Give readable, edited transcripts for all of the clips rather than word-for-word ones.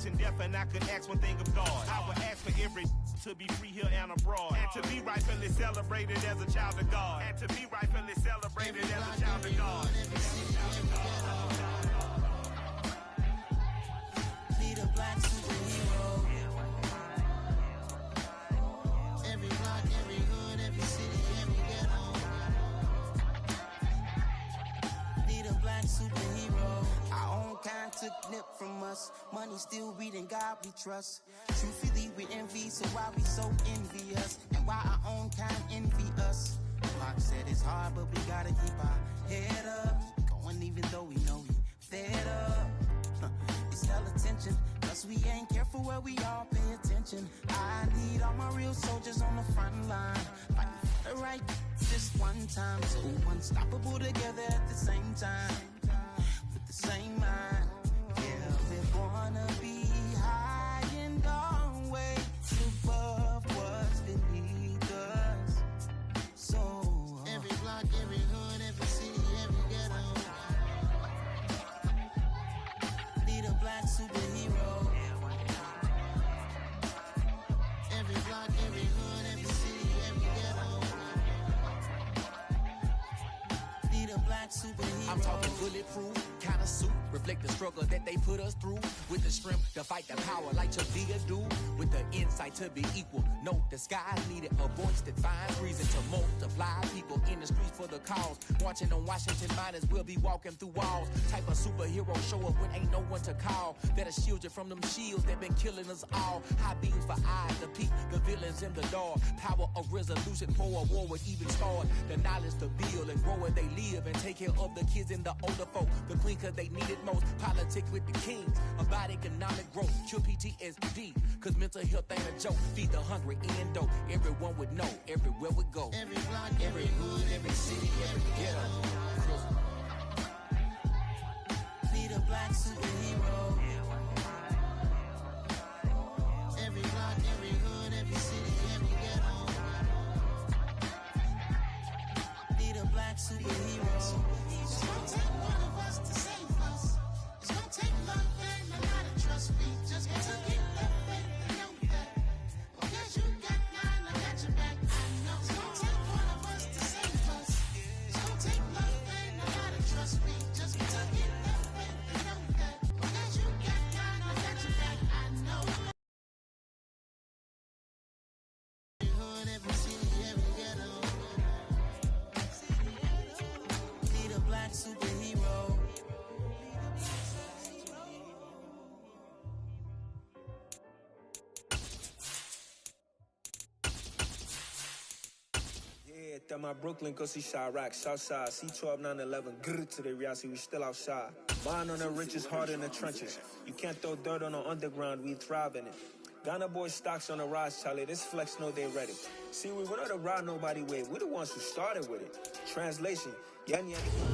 and death, and I could ask one thing of God. I would ask for every to be free here and abroad, and to be rightfully celebrated as a child of God, and to be rightfully celebrated as a child of God. Need a black superhero. Every block, every hood, every city, every ghetto. Need a black superhero. Our own kind took nip from us. Money still reading God we trust. Truthfully we envy, so why we so envious? And why our own kind envy us? Pac said it's hard, but we gotta keep our head up. Going even though we know we fed up. It's hell attention, cause we ain't careful where we all pay attention. I need all my real soldiers on the front line, fighting for the right just one time. So unstoppable together at the same time, with the same mind. Yeah, we're gonna be high and always above what's beneath us. So every block, every hood, every city, every ghetto. Need a black superhero. Every block, every hood, every city, every ghetto. Need a black superhero. I'm talking bulletproof kind of suit, reflect the struggle that they put us through. With the strength to fight the power like Chavia do. With the insight to be equal. No disguise needed, a voice that finds reason to multiply. People in the streets for the cause. Marching on Washington, might as well be walking through walls. Type of superhero show up when ain't no one to call. That'll shield you from them shields that been killing us all. High beams for eyes to peek the villains in the dark. Power of resolution for a war would even start. The knowledge to build and grow where they live and take care of the kids and the older folk. The queen cause they need it most. Politics with the kings. About economic growth. Cure PTSD. Cause mental health ain't a joke. Feed the hungry and dope. Everyone would know. Everywhere we go. Every block, every hood, every city, every ghetto. Need a black superhero. Every block, every hood, every city, every ghetto. Need a black superhero. It's gonna take one of us to save us. It's gonna take love and a lot of trust. We just gotta get that faith and know that. Because you got mine, I got your back. I know it's gonna take one of us to save us. It's gonna take love and a lot of trust. We just gotta get that faith and know that. Because you got mine, I got your back. I know. Every hood, every city, every ghetto. Need a black superhero. Yeah, that my Brooklyn, go see Chirac, Southside, C12, 911, grr to the reality, we still outside. Buying on the riches, hard in the trenches. You can't throw dirt on the underground, we thrive in it. Ghana boys stocks on the rise, Charlie, this flex know they ready. See, we went on the ride nobody way, we're the ones who started with it. Translation,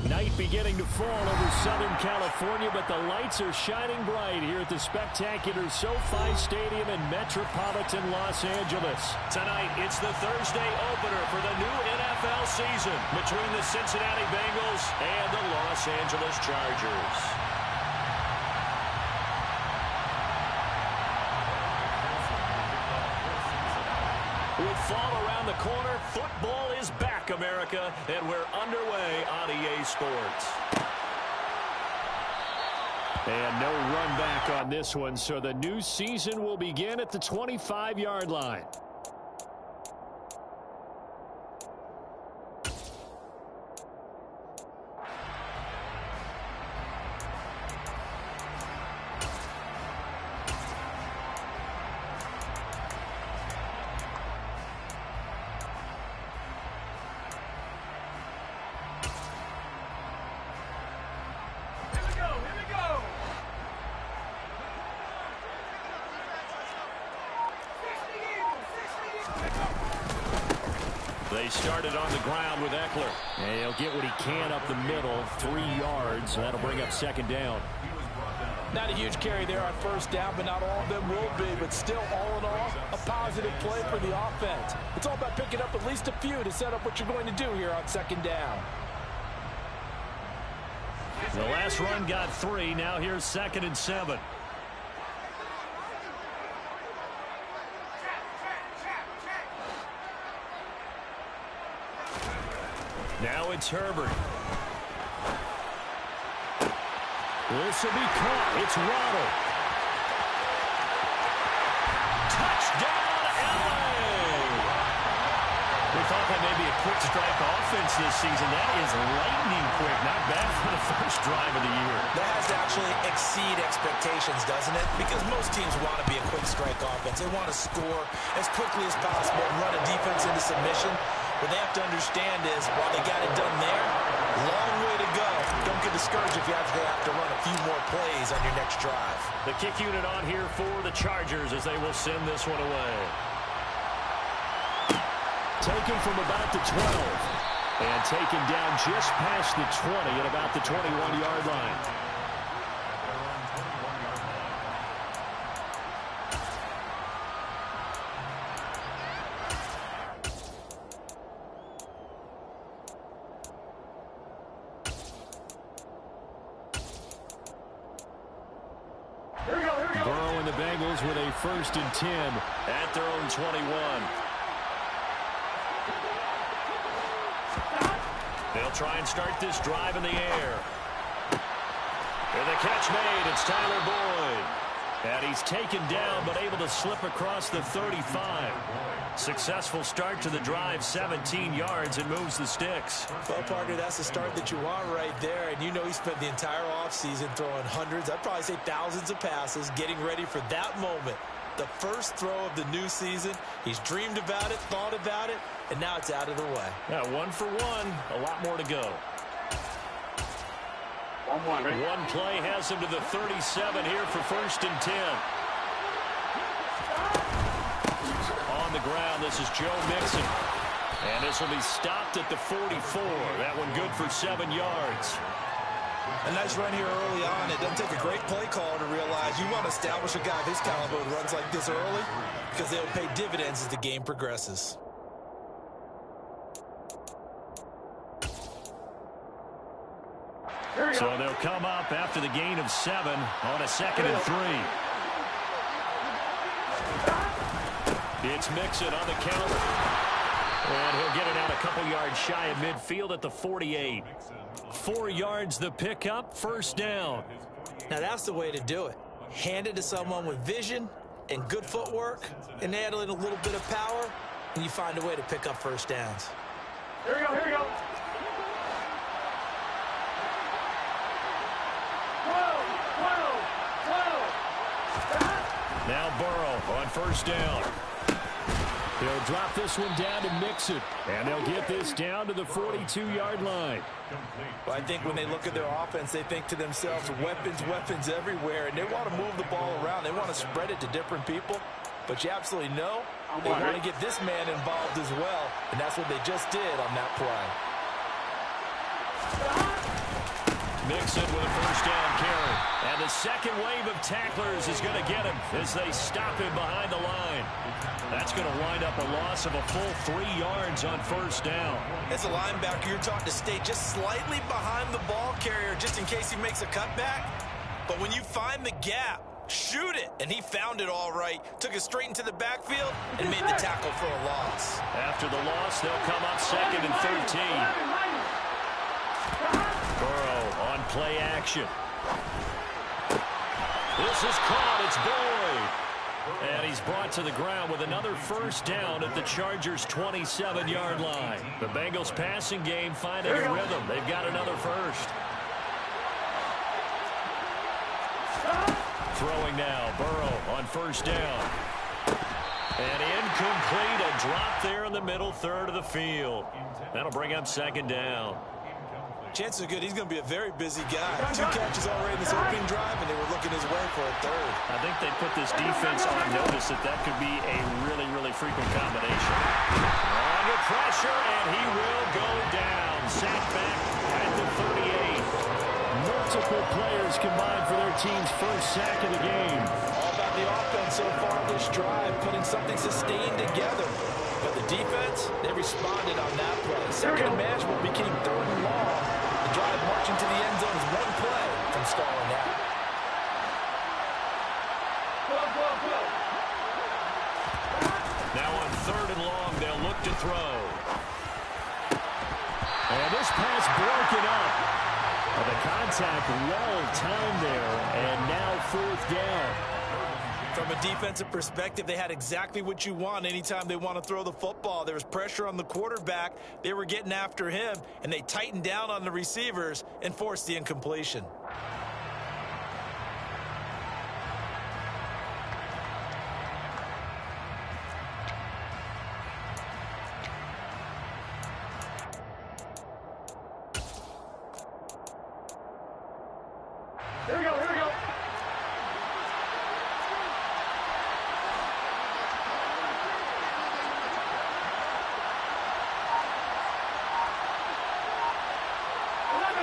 Night beginning to fall over Southern California, but the lights are shining bright here at the spectacular SoFi Stadium in metropolitan Los Angeles. Tonight, it's the Thursday opener for the new NFL season between the Cincinnati Bengals and the Los Angeles Chargers. With fall around the corner, football is back, America, and we're underway on EA Sports. And no run back on this one, so the new season will begin at the 25-yard line. They started on the ground with Eckler. And he'll get what he can up the middle, 3 yards. That'll bring up second down. Not a huge carry there on first down, but not all of them will be. But still, all in all, a positive play for the offense. It's all about picking up at least a few to set up what you're going to do here on second down. The last run got 3. Now here's 2nd and 7. Now it's Herbert. This will be caught. It's Waddle. Touchdown, LA! We thought that may be a quick strike offense this season. That is lightning quick. Not bad for the first drive of the year. That has to actually exceed expectations, doesn't it? Because most teams want to be a quick strike offense. They want to score as quickly as possible and run a defense into submission. What they have to understand is, while they got it done there, long way to go. Don't get discouraged if you have to run a few more plays on your next drive. The kick unit on here for the Chargers as they will send this one away. Taken from about the 12. And taken down just past the 20 at about the 21-yard line. Burrow and the Bengals with a 1st and 10 at their own 21. They'll try and start this drive in the air. And the catch made. It's Tyler Boyd. And he's taken down but able to slip across the 35. Successful start to the drive, 17 yards, and moves the sticks. Well, partner, that's the start that you want right there. And you know he spent the entire offseason throwing hundreds, I'd probably say thousands of passes, getting ready for that moment. The first throw of the new season. He's dreamed about it, thought about it, and now it's out of the way. Yeah, 1 for 1. A lot more to go. 1-1. One play has him to the 37 here for 1st and 10. On the ground, this is Joe Mixon. And this will be stopped at the 44. That one good for 7 yards. A nice run here early on. It doesn't take a great play call to realize you want to establish a guy of his caliber who runs like this early because they'll pay dividends as the game progresses. So they'll come up after the gain of 7 on a 2nd and 3. It's Mixon on the counter. And he'll get it out a couple yards shy of midfield at the 48. 4 yards the pickup, 1st down. Now that's the way to do it. Hand it to someone with vision and good footwork and add in a little bit of power, and you find a way to pick up 1st downs. Here we go, here we go. Now Burrow on 1st down. He'll drop this one down to Mixon, and they'll get this down to the 42-yard line. Well, I think when they look at their offense, they think to themselves, weapons, weapons everywhere, and they want to move the ball around. They want to spread it to different people, but you absolutely know they want to get this man involved as well, and that's what they just did on that play. Mixon with a 1st down carry. And the second wave of tacklers is going to get him as they stop him behind the line. That's going to wind up a loss of a full 3 yards on 1st down. As a linebacker, you're taught to stay just slightly behind the ball carrier just in case he makes a cutback. But when you find the gap, shoot it. And he found it all right. Took it straight into the backfield and made the tackle for a loss. After the loss, they'll come up 2nd and 13. Burrow on play action. This is caught. It's Boyd. And he's brought to the ground with another 1st down at the Chargers' 27-yard line. The Bengals passing game finding a rhythm. They've got another 1st. Throwing now. Burrow on 1st down. And incomplete. A drop there in the middle 3rd of the field. That'll bring up 2nd down. Chances are good he's going to be a very busy guy. 2 catches already in this opening drive, and they were looking his way for a 3rd. I think they put this defense on notice that could be a really, really frequent combination. Under pressure, and he will go down. Sacked back at the 38. Multiple players combined for their team's 1st sack of the game. All about the offense so far this drive, putting something sustained together. But the defense, they responded on that play. 2nd and manageable became 3rd and long. The drive marching to the end zone is 1 play from stalling out. Now on 3rd and long, they'll look to throw. And This pass broken up. Well, the contact well-timed there, and now 4th down. From a defensive perspective, they had exactly what you want anytime they want to throw the football. There was pressure on the quarterback. They were getting after him, and they tightened down on the receivers and forced the incompletion. Here we go, here we go.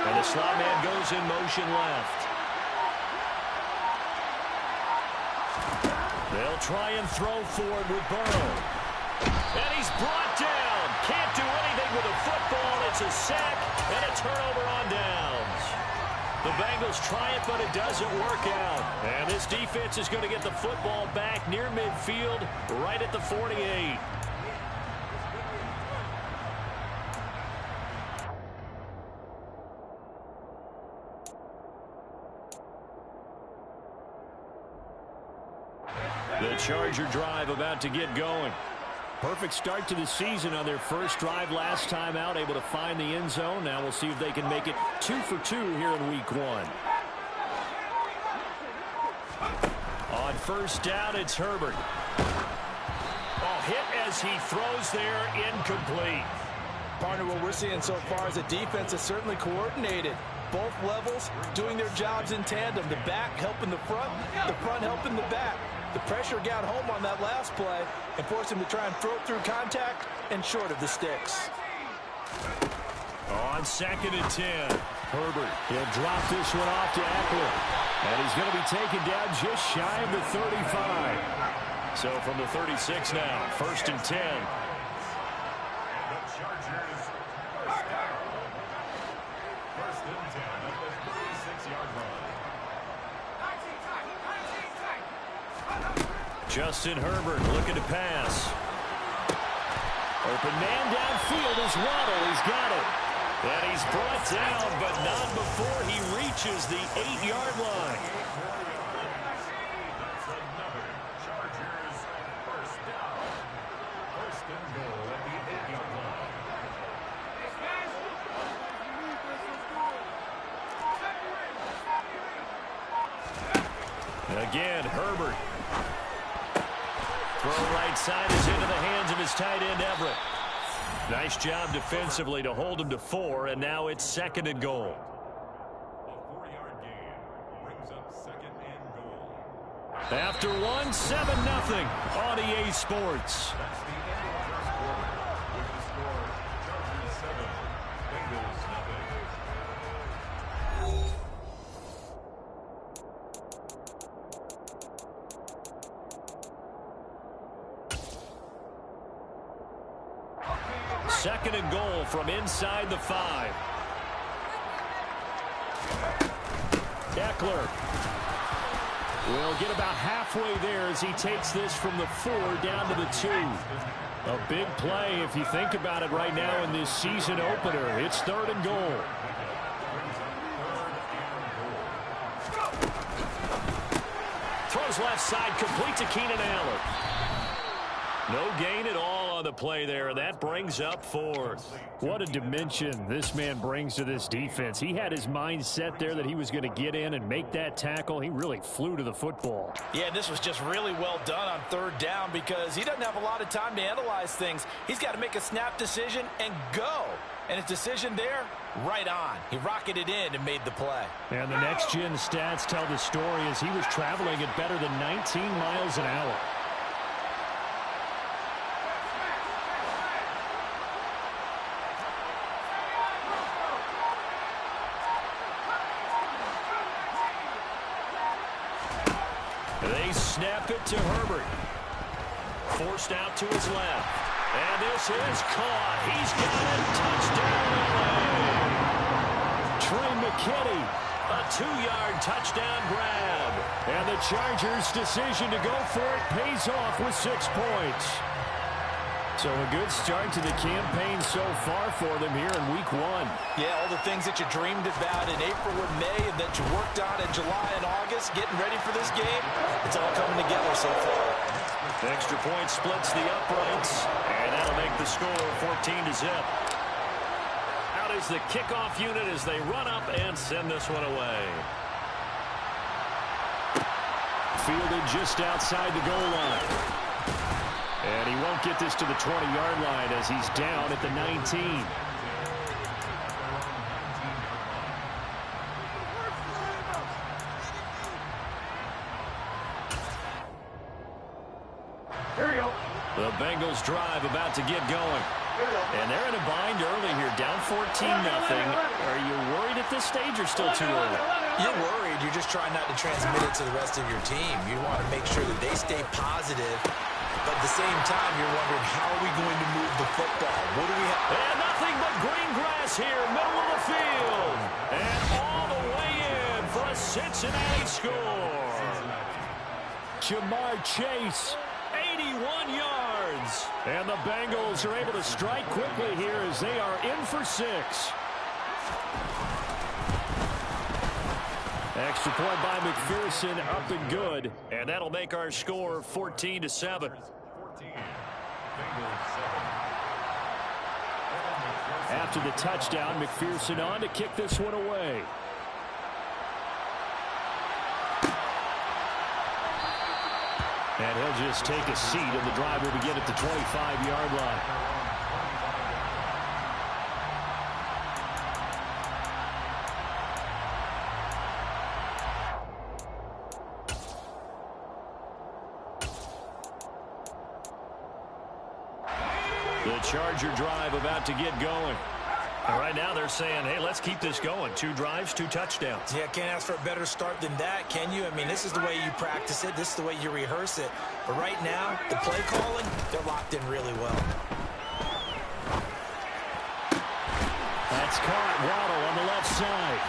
And the slot man goes in motion left. They'll try and throw forward with Burrow. And he's brought down. Can't do anything with a football. It's a sack and a turnover on downs. The Bengals try it, but it doesn't work out. And this defense is going to get the football back near midfield, right at the 48. The Charger drive about to get going. Perfect start to the season on their first drive last time out, able to find the end zone. Now we'll see if they can make it 2 for 2 here in week 1. On first down, it's Herbert. Oh, hit as he throws there, incomplete. Partner, what we're seeing so far is a defense that's certainly coordinated. Both levels doing their jobs in tandem. The back helping the front helping the back. The pressure got home on that last play and forced him to try and throw through contact and short of the sticks. On 2nd and 10, Herbert. He'll drop this one off to Eckler. And he's going to be taken down just shy of the 35. So from the 36 now, 1st and 10. Justin Herbert looking to pass. Open man downfield is Waddle. He's got it. And he's brought down, but not before he reaches the 8-yard line. That's another Chargers first down. First and goal at the 8-yard line. Again, Herbert. Throw right side is into the hands of his tight end, Everett. Nice job defensively to hold him to 4, and now it's 2nd and goal. A 4-yard gain brings up 2nd and goal. After 1, 7-0 on EA Sports. That's the end of the first quarter. With the score, Chargers 7, Bengals nothing. Second and goal from inside the 5. Eckler will get about halfway there as he takes this from the 4 down to the 2. A big play if you think about it right now in this season opener. It's 3rd and goal. Throws left side, complete to Keenan Allen. No gain at all on the play there, and that brings up 4th. What a dimension this man brings to this defense. He had his mind set there that he was going to get in and make that tackle. He really flew to the football. Yeah, this was just really well done on 3rd down because he doesn't have a lot of time to analyze things. He's got to make a snap decision and go. And his decision there, right on. He rocketed in and made the play. And the next-gen stats tell the story as he was traveling at better than 19 miles an hour. They snap it to Herbert. Forced out to his left. And this is caught. He's got it. Touchdown. Trey McKinney, a 2-yard touchdown grab. And the Chargers' decision to go for it pays off with 6 points. So a good start to the campaign so far for them here in week 1. Yeah, all the things that you dreamed about in April and May and that you worked on in July and August, getting ready for this game, it's all coming together so far. The extra point splits the uprights, and that'll make the score 14-0. Out is the kickoff unit as they run up and send this one away. Fielded just outside the goal line. And he won't get this to the 20-yard line as he's down at the 19. Here we go. The Bengals drive about to get going. And they're in a bind early here, down 14-0. Are you worried at this stage or still too early? You're worried. You're just trying not to transmit it to the rest of your team. You want to make sure that they stay positive. But at the same time, you're wondering, how are we going to move the football? What do we have? And nothing but green grass here, middle of the field. And all the way in for a Cincinnati score. Jamar Chase, 81 yards. And the Bengals are able to strike quickly here as they are in for 6. Extra point by McPherson, up and good. And that'll make our score 14-7. After the touchdown, McPherson on to kick this one away. And he'll just take a seat, and the drive will begin at the 25-yard line. The Charger drive about to get going. And right now they're saying, hey, let's keep this going. 2 drives, 2 touchdowns. Yeah, can't ask for a better start than that, can you? I mean, this is the way you practice it. This is the way you rehearse it. But right now, the play calling, they're locked in really well. That's caught. Waddle on the left side.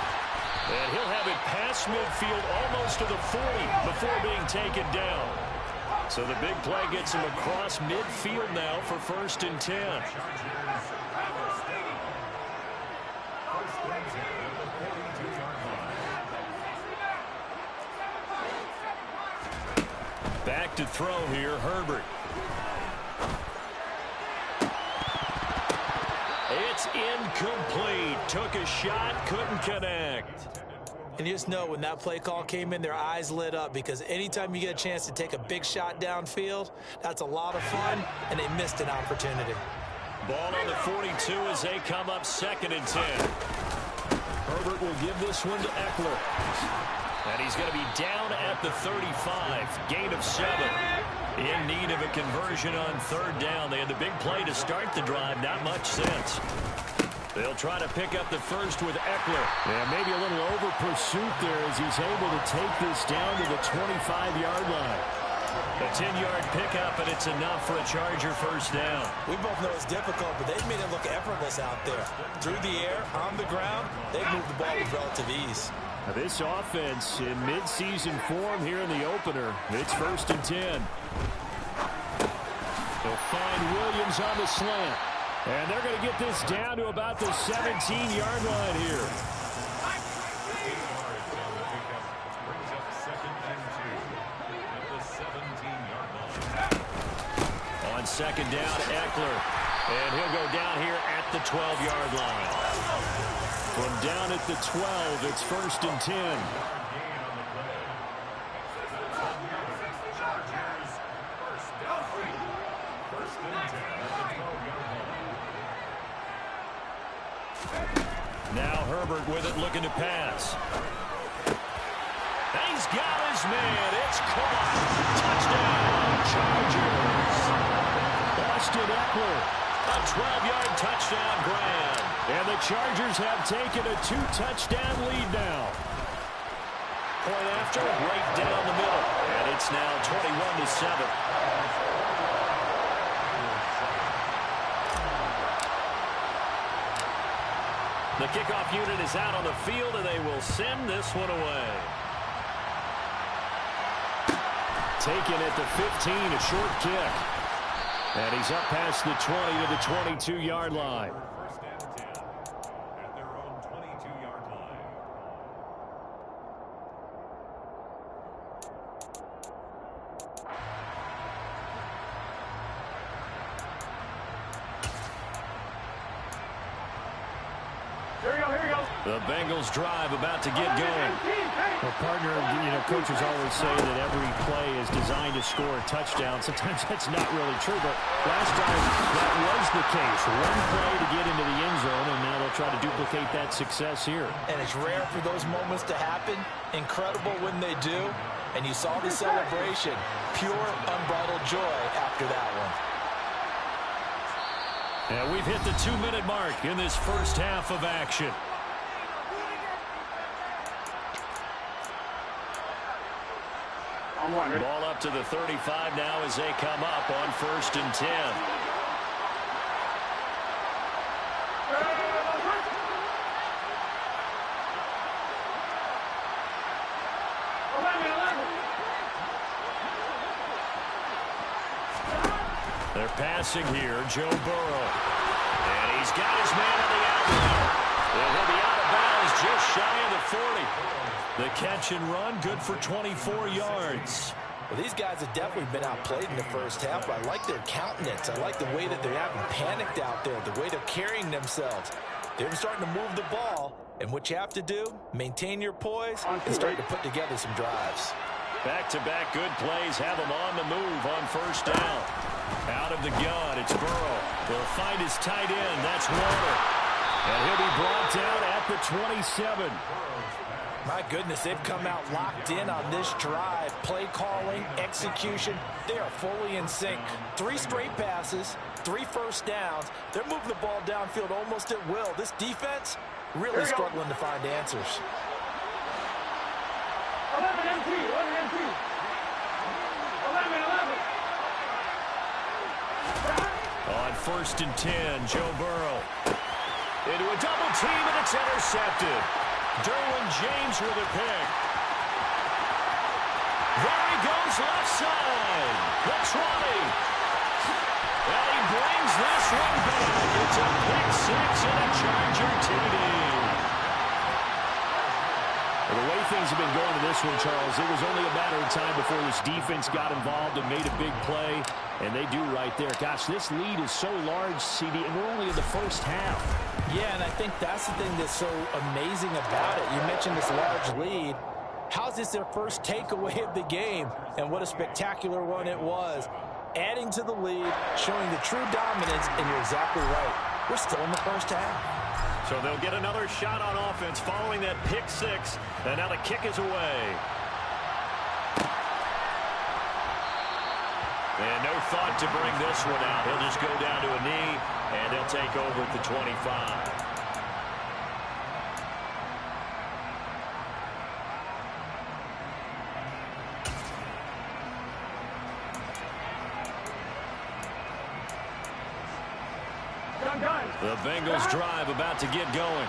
And he'll have it past midfield almost to the 40 before being taken down. So the big play gets him across midfield now for 1st and 10. Back to throw here, Herbert. It's incomplete. Took a shot, couldn't connect. And you just know when that play call came in, their eyes lit up, because anytime you get a chance to take a big shot downfield, that's a lot of fun, and they missed an opportunity. Ball on the 42 as they come up 2nd and 10. Herbert will give this one to Eckler. And he's going to be down at the 35. Gain of 7. In need of a conversion on 3rd down. They had the big play to start the drive. Not much since. They'll try to pick up the first with Eckler. Yeah, maybe a little over pursuit there as he's able to take this down to the 25-yard line. A 10-yard pickup, and it's enough for a Charger 1st down. We both know it's difficult, but they've made it look effortless out there. Through the air, on the ground, they've moved the ball with relative ease. Now this offense in midseason form here in the opener. It's 1st and 10. They'll find Williams on the slant. And they're going to get this down to about the 17-yard line here. On 2nd down, Eckler. And he'll go down here at the 12-yard line. From down at the 12, it's 1st and 10. Now Herbert with it, looking to pass. And he's got his man. It's caught. Touchdown, Chargers. Austin Eckler, a 12-yard touchdown grab. And the Chargers have taken a 2-touchdown lead now. Point after, right down the middle. And it's now 21-7. The kickoff unit is out on the field, and they will send this one away. Taken at the 15, a short kick. And he's up past the 20 to the 22-yard line. First and 10 at their own 22-yard line. Here we go. The Bengals drive about to get going. Well, partner, coaches always say that every play is designed to score a touchdown. Sometimes that's not really true, but last time that was the case. One play to get into the end zone, and now they'll try to duplicate that success here. And it's rare for those moments to happen. Incredible when they do. And you saw the celebration. Pure, unbridled joy after that one. And we've hit the 2-minute mark in this first half of action. Ball up to the 35 now as they come up on 1st and 10. They're passing here, Joe Burrow. And he's got his man on the outline. And he'll be out of bounds just shy of the 40. The catch and run, good for 24 yards. Well, these guys have definitely been outplayed in the first half. I like their countenance. I like the way that they haven't panicked out there, the way they're carrying themselves. They're starting to move the ball. And what you have to do, maintain your poise and start to put together some drives. Back-to-back good plays have him on the move on 1st down. Out of the gun, it's Burrow. Will find his tight end. That's Warner. And he'll be brought down at the 27. My goodness, they've come out locked in on this drive. Play calling, execution, they are fully in sync. 3 straight passes, 3 first downs. They're moving the ball downfield almost at will. This defense really struggling to find answers. 11 MT. 11. On 1st and 10, Joe Burrow. Into a double team, and it's intercepted. Derwin James with a pick. There he goes left side. The 20. And he brings this one back. It's a pick 6 and a Charger TD. Well, the way things have been going to this one, Charles, it was only a matter of time before this defense got involved and made a big play. And they do right there. Gosh, this lead is so large, CD, and we're only in the first half. Yeah, and I think that's the thing that's so amazing about it. You mentioned this large lead. How's this their first takeaway of the game? And what a spectacular one it was. Adding to the lead, showing the true dominance, and you're exactly right. We're still in the first half. So they'll get another shot on offense following that pick 6, and now the kick is away. And no thought to bring this one out. He'll just go down to a knee, and he'll take over at the 25. The Bengals drive about to get going.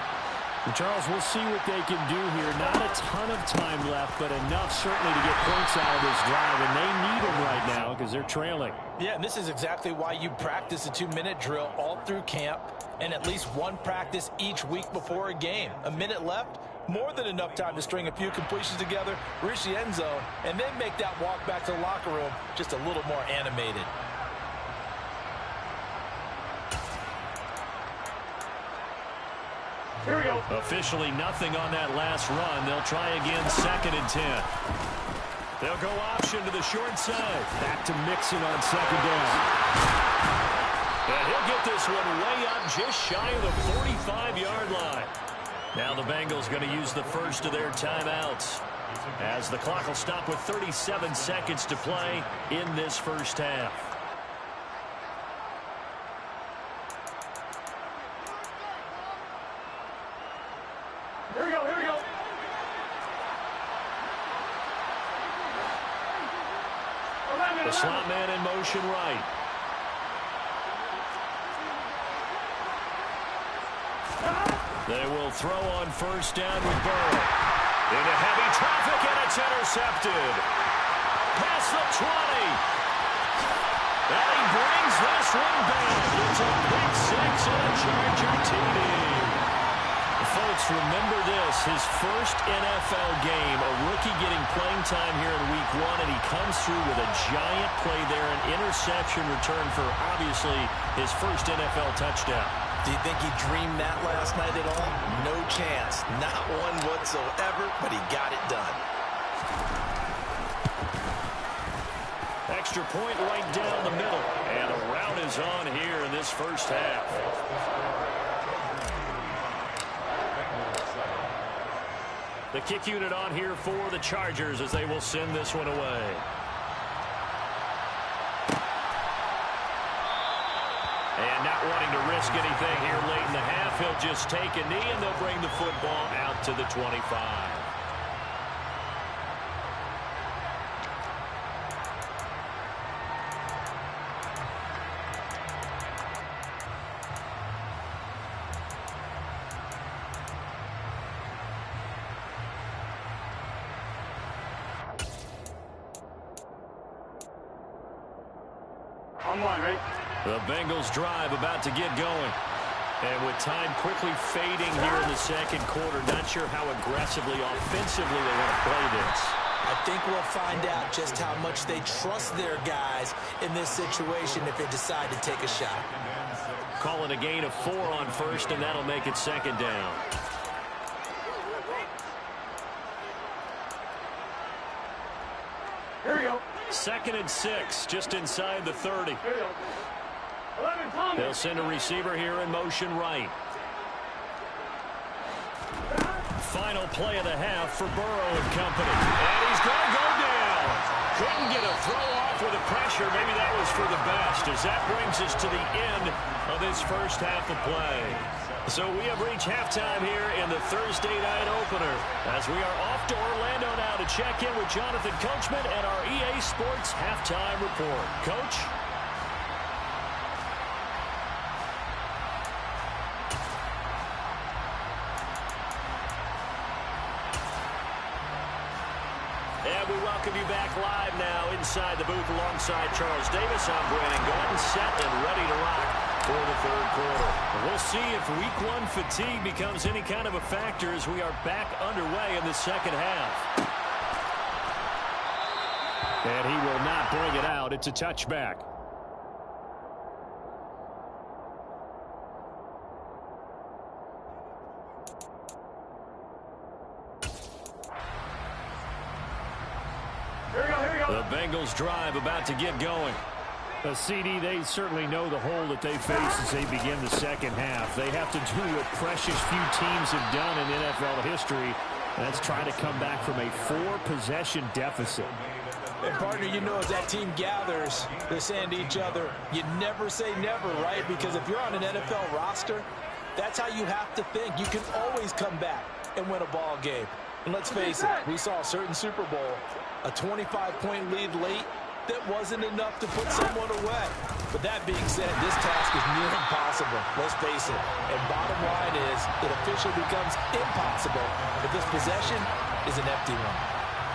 And Charles, we'll see what they can do here. Not a ton of time left, but enough certainly to get points out of this drive, and they need them right now because they're trailing. Yeah, and this is exactly why you practice a 2-minute drill all through camp and at least one practice each week before a game. A minute left, more than enough time to string a few completions together, reach the end zone, and then make that walk back to the locker room just a little more animated. Here we go. Officially nothing on that last run. They'll try again 2nd and 10. They'll go option to the short side. Back to Mixon on 2nd down. And he'll get this one way up just shy of the 45-yard line. Now the Bengals going to use the first of their timeouts as the clock will stop with 37 seconds to play in this first half. Here we go. The slot man in motion right. They will throw on 1st down with Burrow. Into heavy traffic, and it's intercepted. Past the 20. And he brings this one back. It's a pick six and a Charger TD. Folks, remember this, his first NFL game, a rookie getting playing time here in week one, and he comes through with a giant play there, an interception return for, obviously, his first NFL touchdown. Do you think he dreamed that last night at all? No chance. Not one whatsoever, but he got it done. Extra point right down the middle, and a rout is on here in this first half. The kick unit on here for the Chargers as they will send this one away. And not wanting to risk anything here late in the half, he'll just take a knee and they'll bring the football out to the 25. The Bengals drive about to get going. And with time quickly fading here in the second quarter, not sure how aggressively, offensively they want to play this. I think we'll find out just how much they trust their guys in this situation if they decide to take a shot. Calling a gain of 4 on first, and that'll make it second down. Here we go. 2nd and 6, just inside the 30. Here we go. 11, Tommy. They'll send a receiver here in motion right. Final play of the half for Burrow and company. And he's going to go down. Couldn't get a throw off with the pressure. Maybe that was for the best, as that brings us to the end of this first half of play. So we have reached halftime here in the Thursday night opener, as we are off to Orlando now to check in with Jonathan Coachman and our EA Sports halftime report. Coach? And we welcome you back live now inside the booth alongside Charles Davis. I'm Brandon Gordon, set and ready to rock for the third quarter. We'll see if week one fatigue becomes any kind of a factor as we are back underway in the second half. And he will not bring it out. It's a touchback. The Bengals drive about to get going. CD, they certainly know the hole that they face as they begin the second half. They have to do what precious few teams have done in NFL history. That's trying to come back from a 4-possession deficit. And partner, you know, as that team gathers, they're saying to each other, you never say never, right? Because if you're on an NFL roster, that's how you have to think. You can always come back and win a ball game. And let's face it, we saw a certain Super Bowl, a 25-point lead late, that wasn't enough to put someone away. But that being said, this task is near impossible. Let's face it. And bottom line is, it officially becomes impossible if this possession is an empty one.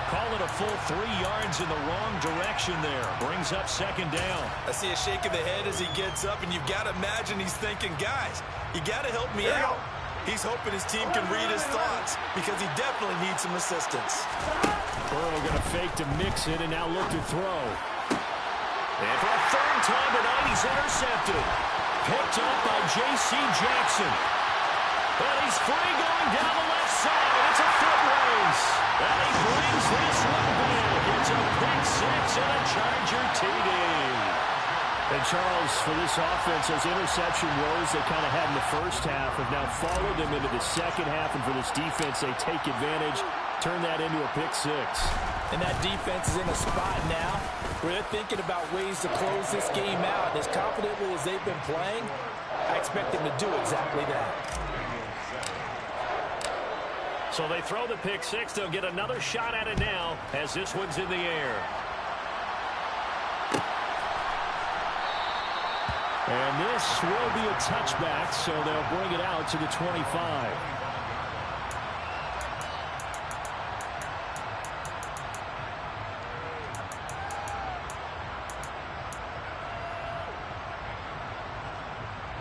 Call it a full 3 yards in the wrong direction there. Brings up second down. I see a shake of the head as he gets up, and you've got to imagine he's thinking, guys, you got to help me out. He's hoping his team can read his thoughts because he definitely needs some assistance. Burrow going to fake to mix it and now look to throw. And for a third time tonight, he's intercepted. Picked up by J.C. Jackson. And he's free going down the left side. It's a foot race. And he brings this one back. It's a pick six and a Charger TD. And Charles, for this offense, those interception woes they kind of had in the first half have now followed them into the second half. And for this defense, they take advantage, turn that into a pick six. And that defense is in a spot now where they're thinking about ways to close this game out. And as confidently as they've been playing, I expect them to do exactly that. So they throw the pick six. They'll get another shot at it now as this one's in the air. And this will be a touchback, so they'll bring it out to the 25.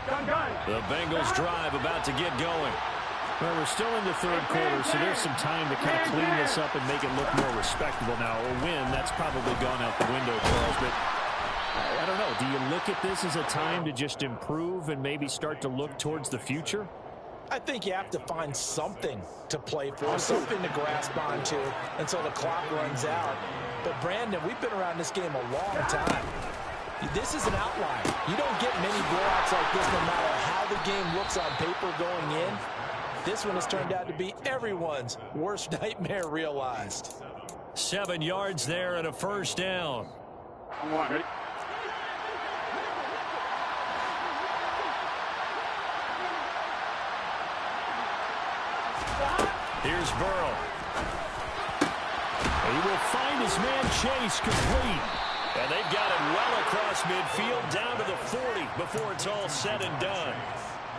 The Bengals drive about to get going. Well, we're still in the third quarter, so there's some time to kind of clean this up and make it look more respectable now. A win, that's probably gone out the window, Charles, but I don't know. Do you look at this as a time to just improve and maybe start to look towards the future? I think you have to find something to play for, something to grasp onto until the clock runs out. But, Brandon, we've been around this game a long time. This is an outlier. You don't get many blowouts like this no matter how the game looks on paper going in. This one has turned out to be everyone's worst nightmare realized. 7 yards there and a first down. Here's Burrow. He will find his man Chase complete. And they've got it well across midfield down to the 40 before it's all said and done.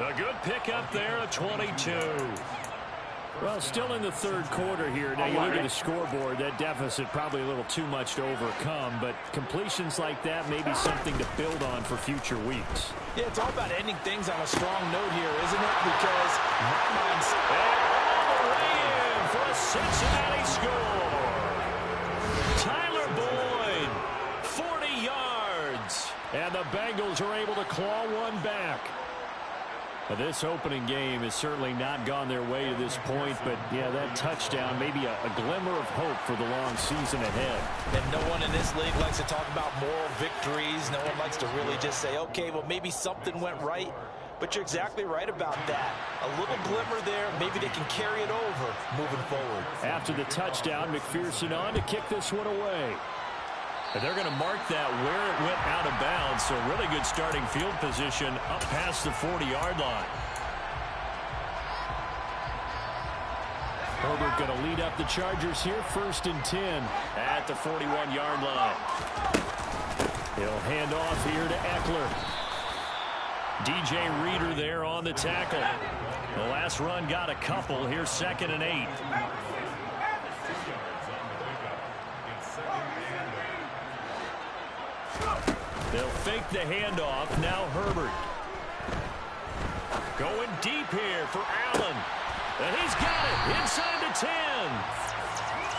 A good pickup there at 22. Well, still in the third quarter here. Now, you look at the scoreboard, that deficit probably a little too much to overcome, but completions like that may be something to build on for future weeks. Yeah, it's all about ending things on a strong note here, isn't it? Because my mind's all the way in for a Cincinnati score. Tyler Boyd, 40 yards. And the Bengals are able to claw one back. This opening game has certainly not gone their way to this point, but, yeah, that touchdown, maybe a glimmer of hope for the long season ahead. And no one in this league likes to talk about moral victories. No one likes to really just say, okay, well, maybe something went right. But you're exactly right about that. A little glimmer there. Maybe they can carry it over moving forward. After the touchdown, McPherson on to kick this one away. And they're going to mark that where it went out of bounds. So really good starting field position up past the 40-yard line. Herbert going to lead up the Chargers here, 1st and 10. At the 41-yard line. He'll hand off here to Eckler. DJ Reader there on the tackle. The last run got a couple. Here's 2nd and 8. They'll fake the handoff. Now Herbert. Going deep here for Allen. And he's got it inside the 10.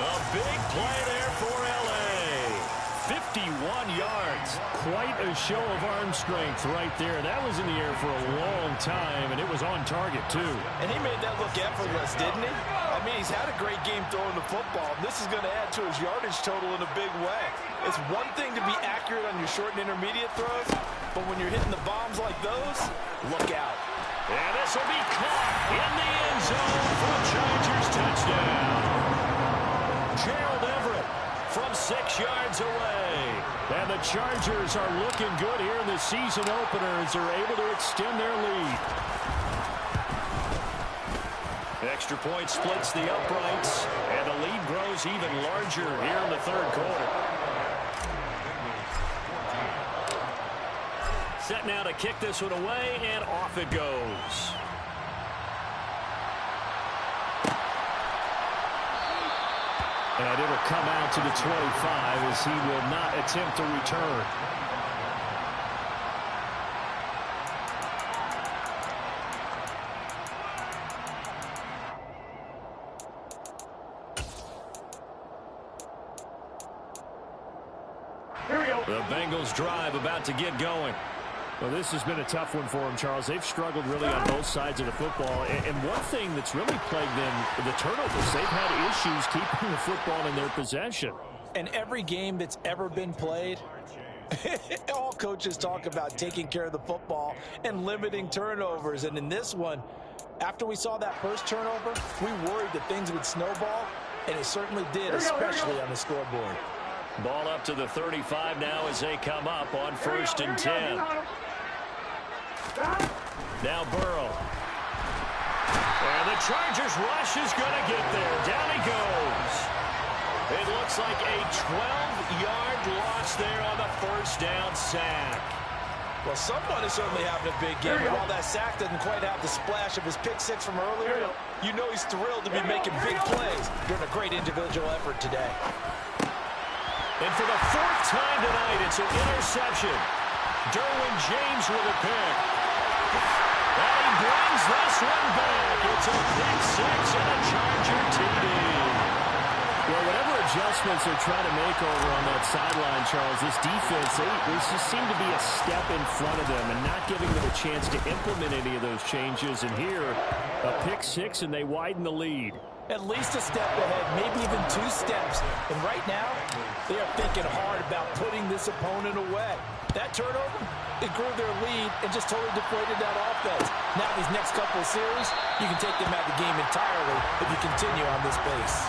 A big play there for L.A. 51 yards. Quite a show of arm strength right there. That was in the air for a long time, and it was on target, too. And he made that look effortless, didn't he? I mean, he's had a great game throwing the football. This is going to add to his yardage total in a big way. It's one thing to be accurate on your short and intermediate throws, but when you're hitting the bombs like those, look out. And this will be caught in the end zone for a Chargers touchdown. Gerald Everett from 6 yards away. And the Chargers are looking good here in the season opener as they're able to extend their lead. Extra point splits the uprights, and the lead grows even larger here in the third quarter. Set now to kick this one away, and off it goes. And it'll come out to the 25 as he will not attempt to return. The Bengals drive about to get going. Well, this has been a tough one for them, Charles. They've struggled really on both sides of the football. And one thing that's really plagued them, the turnovers. They've had issues keeping the football in their possession. And every game that's ever been played, all coaches talk about taking care of the football and limiting turnovers. And in this one, after we saw that first turnover, we worried that things would snowball, and it certainly did, especially on the scoreboard. Ball up to the 35 now as they come up on 1st and 10. Now Burrow. And the Chargers rush is going to get there. Down he goes. It looks like a 12-yard loss there on the first down sack. Well, someone is certainly having a big game. And while that sack doesn't quite have the splash of his pick six from earlier, you know he's thrilled to be making big plays during a great individual effort today. And for the 4th time tonight, it's an interception. Derwin James with a pick. And he brings this one back. It's a pick six and a Charger TD. Well, whatever adjustments they're trying to make over on that sideline, Charles, this defense, they just seem to be a step in front of them and not giving them a chance to implement any of those changes. And here, a pick six, and they widen the lead. At least a step ahead, maybe even 2 steps. And right now, they are thinking hard about putting this opponent away. That turnover, it grew their lead and just totally deflated that offense. Now these next couple of series, you can take them out of the game entirely if you continue on this pace.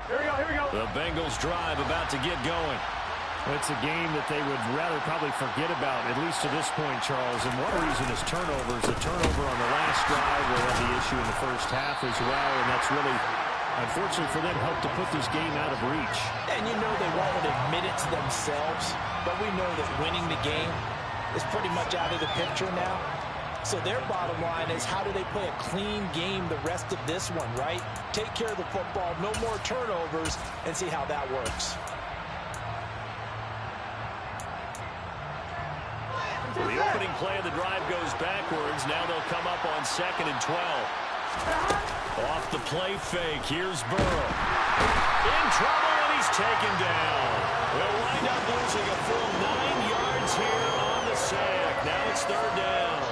Here we go. The Bengals drive about to get going. It's a game that they would rather probably forget about, at least to this point, Charles. And one reason is turnovers. The turnover on the last drive, they had the issue in the first half as well. And that's really, unfortunately for them, helped to put this game out of reach. And you know they won't admit it to themselves, but we know that winning the game is pretty much out of the picture now. So their bottom line is, how do they play a clean game the rest of this one, right? Take care of the football, no more turnovers, and see how that works. The opening play of the drive goes backwards. Now they'll come up on 2nd and 12. Off the play fake. Here's Burrow. In trouble, and he's taken down. They'll wind up losing a full 9 yards here on the sack. Now it's 3rd down.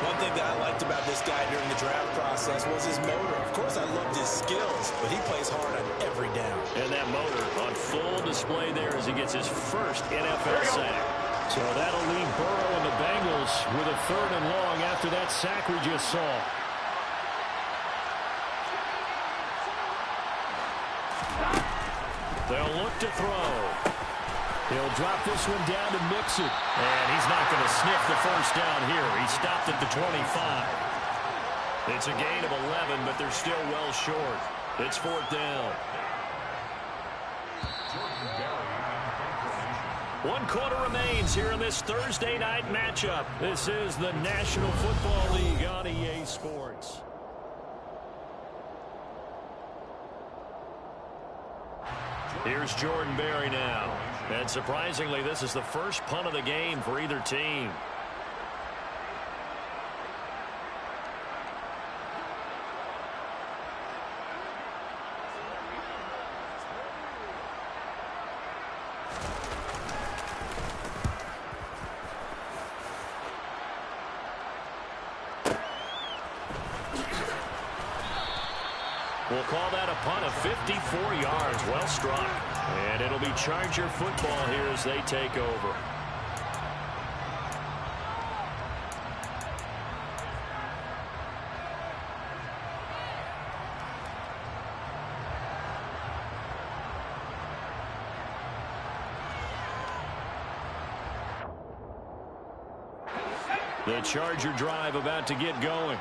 One thing that I liked about this guy during the draft process was his motor. Of course, I loved his skills, but he plays hard on every down. And that motor on full display there as he gets his first NFL sack. So that'll leave Burrow and the Bengals with a 3rd and long after that sack we just saw. They'll look to throw. He'll drop this one down to Mixon. And he's not going to sniff the first down here. He stopped at the 25. It's a gain of 11, but they're still well short. It's 4th down. 1 quarter remains here in this Thursday night matchup. This is the National Football League on EA Sports. Here's Jordan Berry now. And surprisingly, this is the first punt of the game for either team. We'll call that a punt of 54 yards. Well struck. And it'll be Charger football here as they take over. The Charger drive about to get going.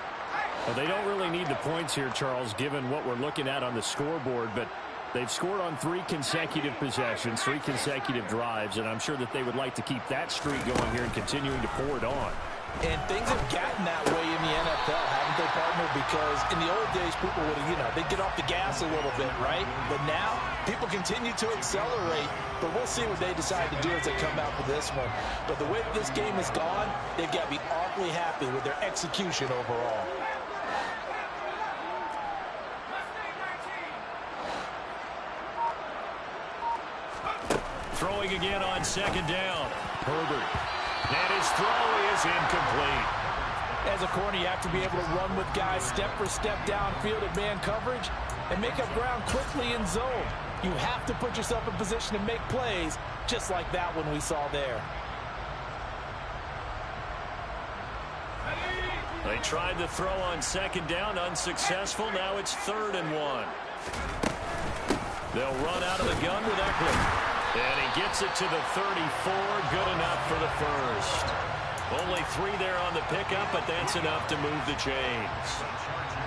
Well, they don't really need the points here, Charles, given what we're looking at on the scoreboard, but they've scored on 3 consecutive possessions, 3 consecutive drives, and I'm sure that they would like to keep that streak going here and continuing to pour it on. And things have gotten that way in the NFL, haven't they, partner? Because in the old days, people would, they'd get off the gas a little bit, right? But now, people continue to accelerate, but we'll see what they decide to do as they come out for this one. But the way this game has gone, they've got to be awfully happy with their execution overall. Throwing again on 2nd down. Herbert. And his throw is incomplete. As a corner, you have to be able to run with guys step for step downfield at man coverage and make up ground quickly in zone. You have to put yourself in position to make plays, just like that one we saw there. They tried to throw on 2nd down, unsuccessful. Now it's 3rd and 1. They'll run out of the gun with Eckler. And he gets it to the 34, good enough for the first. Only 3 there on the pickup, but that's enough to move the chains.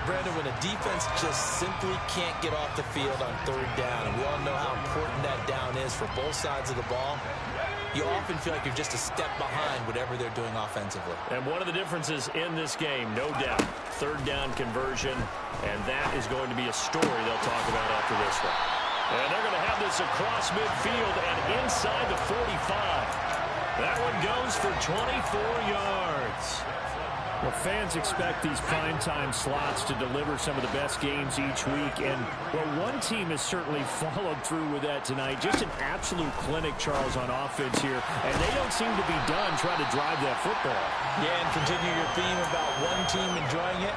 Brandon, when a defense just simply can't get off the field on 3rd down, and we all know how important that down is for both sides of the ball, you often feel like you're just a step behind whatever they're doing offensively. And one of the differences in this game, no doubt, third down conversion, and that is going to be a story they'll talk about after this one. And they're going to have this across midfield and inside the 45. That one goes for 24 yards. Well, fans expect these primetime slots to deliver some of the best games each week. And, well, one team has certainly followed through with that tonight. Just an absolute clinic, Charles, on offense here. And they don't seem to be done trying to drive that football. Yeah, and continue your theme about one team enjoying it.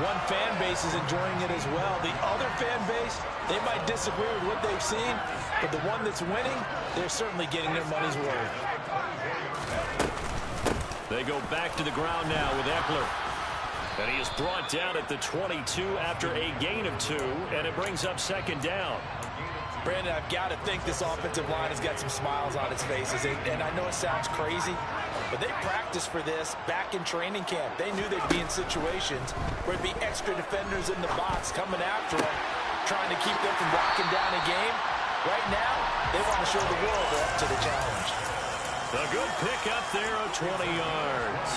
One fan base is enjoying it as well. The other fan base, they might disagree with what they've seen, but the one that's winning, they're certainly getting their money's worth. They go back to the ground now with Eckler. And he is brought down at the 22 after a gain of 2, and it brings up second down. Brandon, I've got to think this offensive line has got some smiles on its faces. And I know it sounds crazy, but they practiced for this back in training camp. They knew they'd be in situations where there'd be extra defenders in the box coming after them, trying to keep them from locking down a game. Right now, they want to show the world they're up to the challenge. A good pick up there of 20 yards.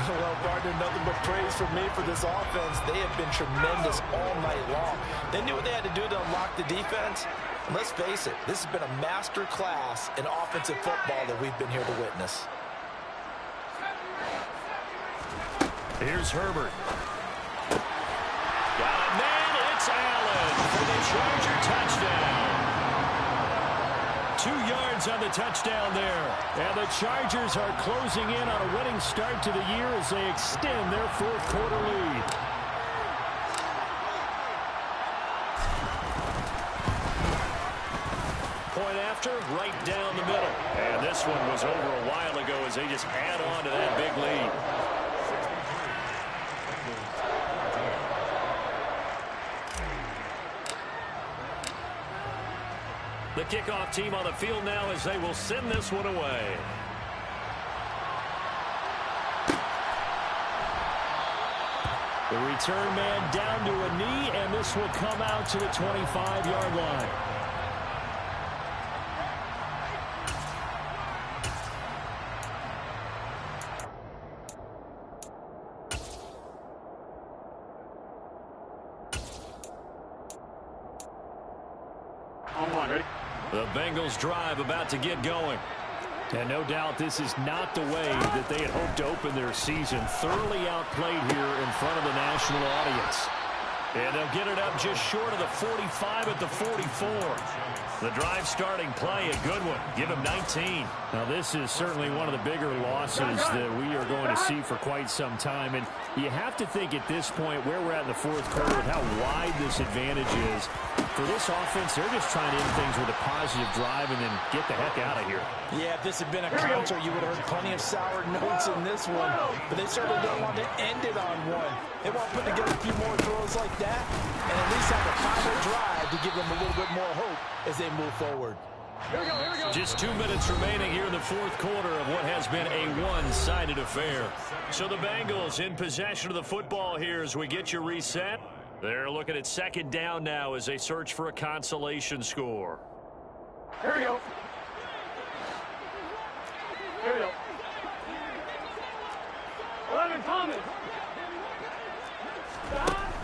Well, partner, nothing but praise from me for this offense. They have been tremendous all night long. They knew what they had to do to unlock the defense. And let's face it, this has been a master class in offensive football that we've been here to witness. Here's Herbert. Got a man, it's Allen for the Charger touchdown. 2 yards on the touchdown there. And the Chargers are closing in on a winning start to the year as they extend their fourth-quarter lead. Point after, right down the middle. And this one was over a while ago as they just add on to that big lead. The kickoff team on the field now as they will send this one away. The return man down to a knee, and this will come out to the 25-yard line. The Bengals drive about to get going. And no doubt this is not the way that they had hoped to open their season. Thoroughly outplayed here in front of the national audience. And they'll get it up just short of the 45 at the 44. The drive starting play, a good one. Give him 19. Now this is certainly one of the bigger losses that we are going to see for quite some time. And you have to think at this point where we're at in the fourth quarter with how wide this advantage is. For this offense, they're just trying to end things with a positive drive and then get the heck out of here. Yeah, if this had been a counter, you would have heard plenty of sour notes in this one. But they certainly don't want to end it on one. They want to put together a few more throws like that and at least have a final drive to give them a little bit more hope as they move forward. Here we go. Just 2 minutes remaining here in the fourth quarter of what has been a one-sided affair. So the Bengals in possession of the football here as we get you reset. They're looking at second down now as they search for a consolation score. Here we go. Here we go. 11 Thomas.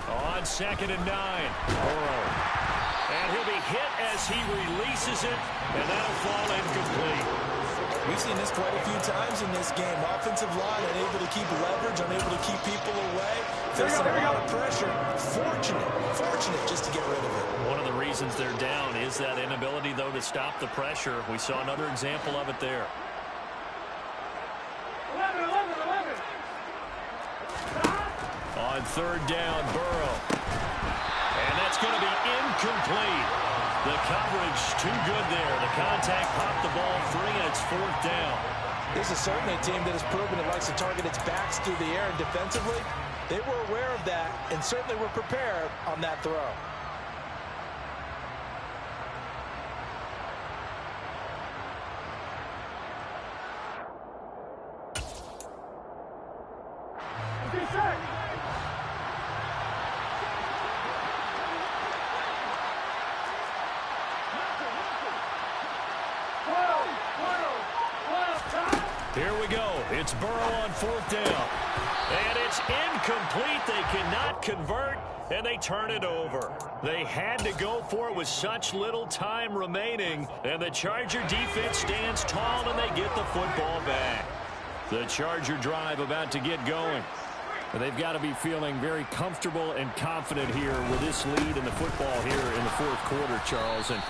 On 2nd and 9. Burrow. And he'll be hit as he releases it, and that'll fall incomplete. We've seen this quite a few times in this game. Offensive line unable to keep leverage, unable to keep people away, facing a lot of pressure. Fortunate just to get rid of it. One of the reasons they're down is that inability, though, to stop the pressure. We saw another example of it there. 11. On 3rd down, Burrow. And that's going to be incomplete. The coverage too good there. The contact popped the ball free, and it's 4th down. This is certainly a team that has proven it likes to target its backs through the air, and defensively, they were aware of that and certainly were prepared on that throw. Here we go. It's Burrow on 4th down. And it's incomplete. They cannot convert, and they turn it over. They had to go for it with such little time remaining, and the Charger defense stands tall, and they get the football back. The Charger drive about to get going. They've got to be feeling very comfortable and confident here with this lead in the football here in the 4th quarter, Charles. And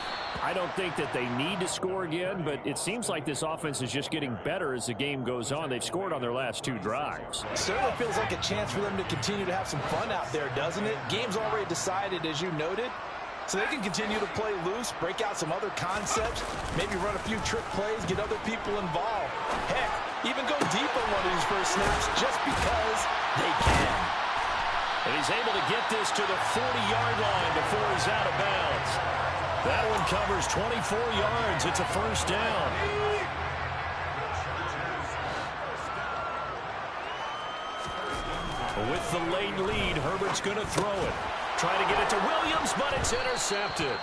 I don't think that they need to score again, but it seems like this offense is just getting better as the game goes on. They've scored on their last 2 drives. Certainly feels like a chance for them to continue to have some fun out there, doesn't it? Game's already decided, as you noted, so they can continue to play loose, break out some other concepts, maybe run a few trick plays, get other people involved. Heck, even go deep on one of these first snaps just because they can. And he's able to get this to the 40-yard line before he's out of bounds. That one covers 24 yards. It's a first down. With the late lead, Herbert's going to throw it. Try to get it to Williams, but it's intercepted.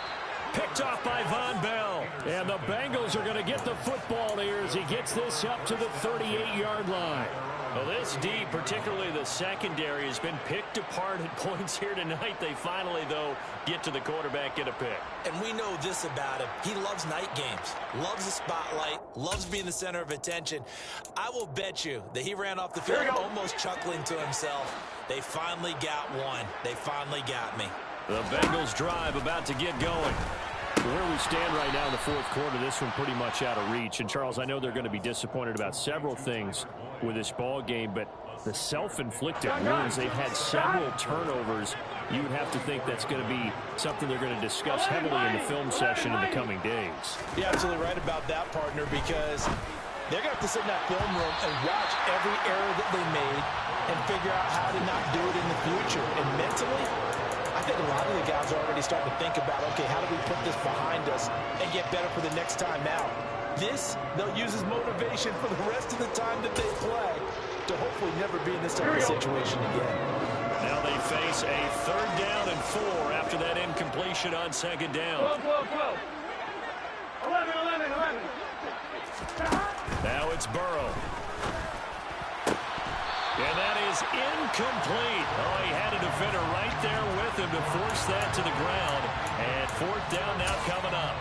Picked off by Von Bell. And the Bengals are going to get the football here as he gets this up to the 38-yard line. Well, this D, particularly the secondary, has been picked apart at points here tonight. They finally, though, get to the quarterback, get a pick. And we know this about him. He loves night games, loves the spotlight, loves being the center of attention. I will bet you that he ran off the field almost chuckling to himself. They finally got one. They finally got me. The Bengals drive about to get going. Where we stand right now in the 4th quarter, this one pretty much out of reach. And, Charles, I know they're going to be disappointed about several things with this ball game, but the self-inflicted wounds, they've had several turnovers. You would have to think that's going to be something they're going to discuss heavily in the film session in the coming days. You're absolutely right about that, partner, because they're going to have to sit in that film room and watch every error that they made and figure out how to not do it in the future. And mentally, I think a lot of the guys are already starting to think about, okay, how do we put this behind us and get better for the next time out? This, they'll use as motivation for the rest of the time that they play to hopefully never be in this type of situation again. Now they face a 3rd down and 4 after that incompletion on 2nd down. 11. Now it's Burrow. And that is incomplete. Oh, he had a defender right there with him to force that to the ground. And 4th down now coming up.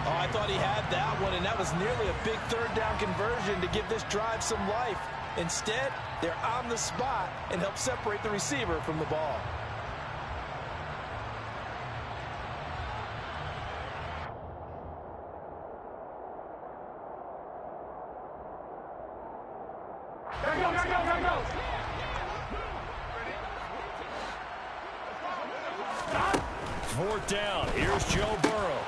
Oh, I thought he had that one, and that was nearly a big 3rd down conversion to give this drive some life. Instead, they're on the spot and help separate the receiver from the ball. Go. 4th down. Here's Joe Burrow.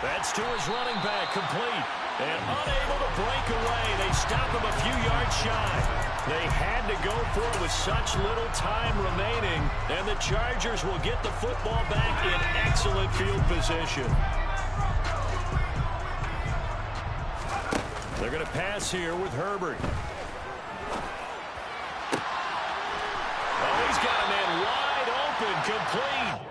That's to his running back, complete. And unable to break away. They stop him a few yards shy. They had to go for it with such little time remaining. And the Chargers will get the football back in excellent field position. They're going to pass here with Herbert. Oh, he's got a man wide open, complete.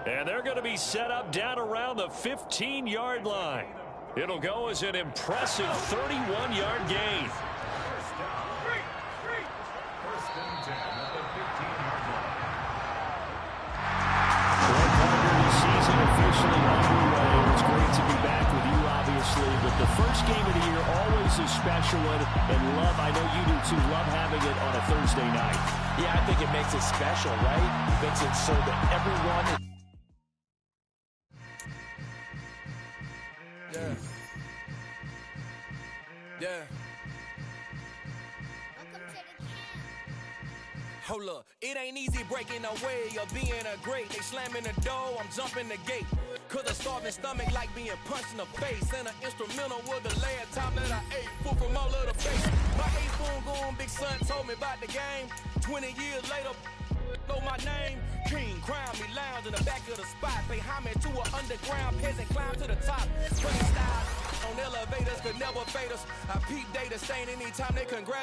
And they're going to be set up down around the 15-yard line. It'll go as an impressive 31-yard gain. Season officially underway. It's great to be back with you, obviously, but the first game of the year always a special one, and love, I know you do too, love having it on a Thursday night. Yeah, I think it makes it special, right? It makes it so that everyone is Yeah. Hold up, it ain't easy breaking away or being a great. They slamming the door, I'm jumping the gate. Cause a starving stomach like being punched in the face. And an instrumental was the last time that I ate food from all of the face. My 8-spoon goon, big son told me about the game. 20 years later, know my name. King, crown me, lounge in the back of the spot. Pay homage to an underground peasant, climb to the top. Funny style on elevators could never fade us. I peep data stain anytime they congratulate.